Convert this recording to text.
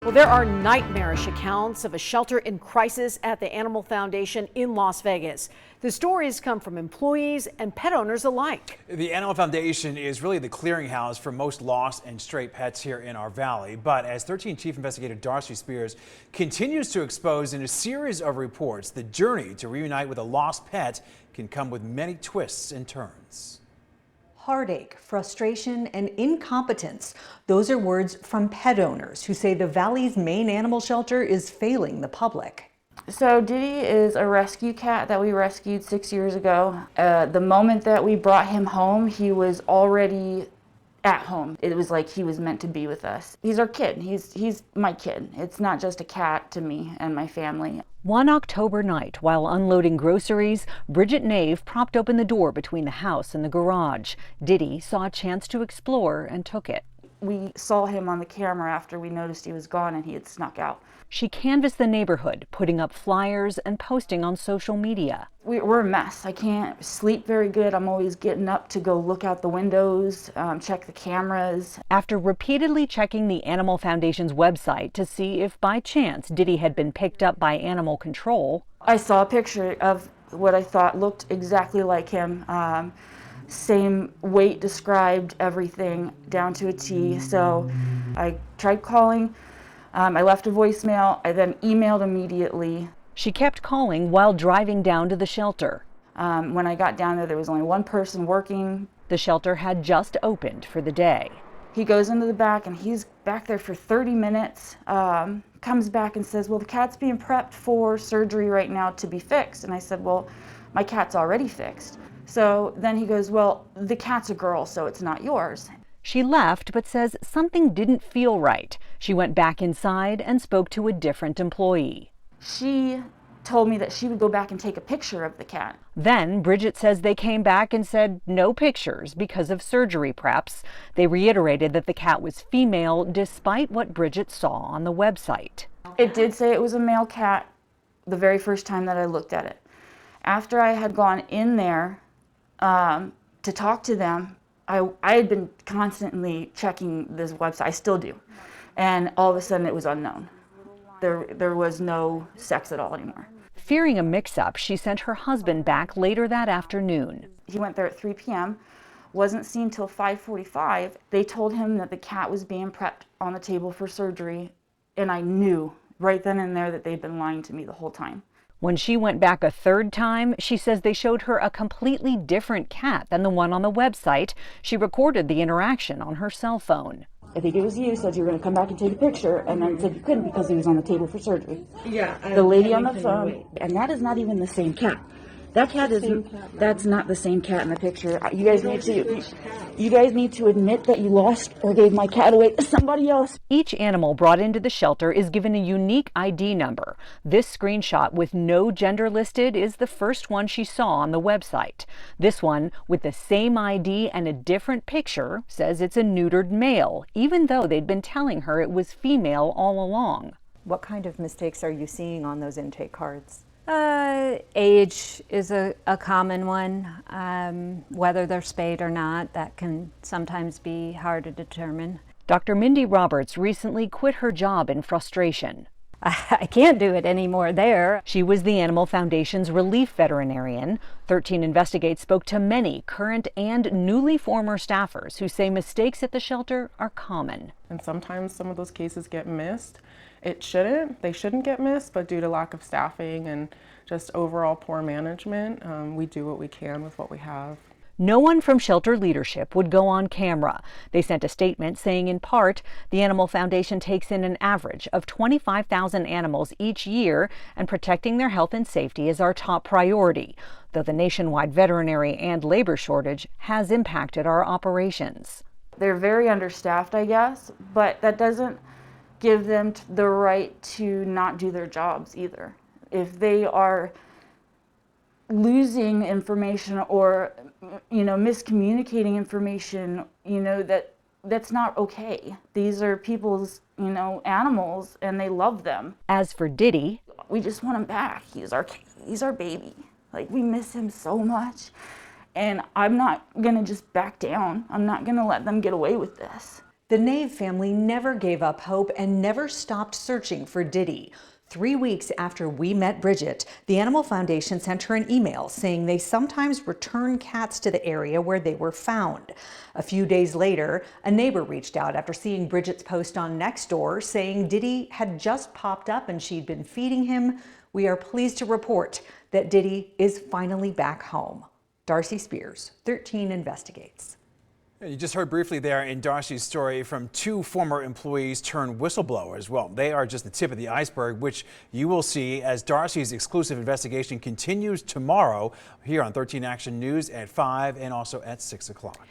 Well, there are nightmarish accounts of a shelter in crisis at the Animal Foundation in Las Vegas. The stories come from employees and pet owners alike. The Animal Foundation is really the clearinghouse for most lost and stray pets here in our valley. But as 13 Chief Investigator Darcy Spears continues to expose in a series of reports, the journey to reunite with a lost pet can come with many twists and turns. Heartache, frustration, and incompetence. Those are words from pet owners who say the Valley's main animal shelter is failing the public. So Diddy is a rescue cat that we rescued 6 years ago. The moment that we brought him home, he was already at home. It was like he was meant to be with us. He's our kid. He's my kid. It's not just a cat to me and my family. One October night, while unloading groceries, Bridget Nave propped open the door between the house and the garage. Diddy saw a chance to explore and took it. We saw him on the camera after we noticed he was gone and he had snuck out. She canvassed the neighborhood, putting up flyers and posting on social media. We're a mess. I can't sleep very good. I'm always getting up to go look out the windows, check the cameras. After repeatedly checking the Animal Foundation's website to see if by chance Diddy had been picked up by animal control, I saw a picture of what I thought looked exactly like him. Same weight described, everything down to a T. So I tried calling. I left a voicemail. I then emailed immediately. She kept calling while driving down to the shelter. When I got down there was only one person working. The shelter had just opened for the day. He goes into the back and he's back there for 30 minutes, comes back and says, well, the cat's being prepped for surgery right now to be fixed. And I said, well, my cat's already fixed. So then he goes, well, the cat's a girl, so it's not yours. She left, but says something didn't feel right. She went back inside and spoke to a different employee. She told me that she would go back and take a picture of the cat. Then Bridget says they came back and said no pictures because of surgery preps. They reiterated that the cat was female despite what Bridget saw on the website. It did say it was a male cat the very first time that I looked at it. After I had gone in there to talk to them, I had been constantly checking this website. I still do. And all of a sudden it was unknown. There was no sex at all anymore. Fearing a mix-up, she sent her husband back later that afternoon. He went there at 3 p.m., wasn't seen till 5:45. They told him that the cat was being prepped on the table for surgery, and I knew right then and there that they'd been lying to me the whole time. When she went back a third time, she says they showed her a completely different cat than the one on the website. She recorded the interaction on her cell phone. I think it was you, said you were going to come back and take a picture, and then said you couldn't because he was on the table for surgery. Yeah. The lady on the phone, and that is not even the same cat. That cat that's not the same cat in the picture. You guys need to admit that you lost or gave my cat away to somebody else. Each animal brought into the shelter is given a unique ID number. This screenshot with no gender listed is the first one she saw on the website. This one with the same ID and a different picture says it's a neutered male, even though they'd been telling her it was female all along. What kind of mistakes are you seeing on those intake cards? Age is a common one. Whether they're spayed or not, that can sometimes be hard to determine. Dr. Mindy Roberts recently quit her job in frustration. I can't do it anymore there. She was the Animal Foundation's relief veterinarian. 13 Investigate spoke to many current and newly former staffers who say mistakes at the shelter are common. And sometimes some of those cases get missed. They shouldn't get missed, but due to lack of staffing and just overall poor management, we do what we can with what we have. No one from shelter leadership would go on camera. They sent a statement saying, in part, the Animal Foundation takes in an average of 25,000 animals each year, and protecting their health and safety is our top priority, though the nationwide veterinary and labor shortage has impacted our operations. They're very understaffed, I guess, but that doesn't give them the right to not do their jobs either. If they are losing information or miscommunicating information, that's not okay. These are people's animals, and they love them. As for Diddy, we just want him back. He's our baby. Like, we miss him so much, and I'm not gonna just back down. I'm not gonna let them get away with this. The Nave family never gave up hope and never stopped searching for Diddy. 3 weeks after we met Bridget, the Animal Foundation sent her an email saying they sometimes return cats to the area where they were found. A few days later, a neighbor reached out after seeing Bridget's post on Nextdoor saying Diddy had just popped up and she'd been feeding him. We are pleased to report that Diddy is finally back home. Darcy Spears, 13 Investigates. You just heard briefly there in Darcy's story from 2 former employees turned whistleblowers. Well, they are just the tip of the iceberg, which you will see as Darcy's exclusive investigation continues tomorrow here on 13 Action News at 5 and also at 6 o'clock.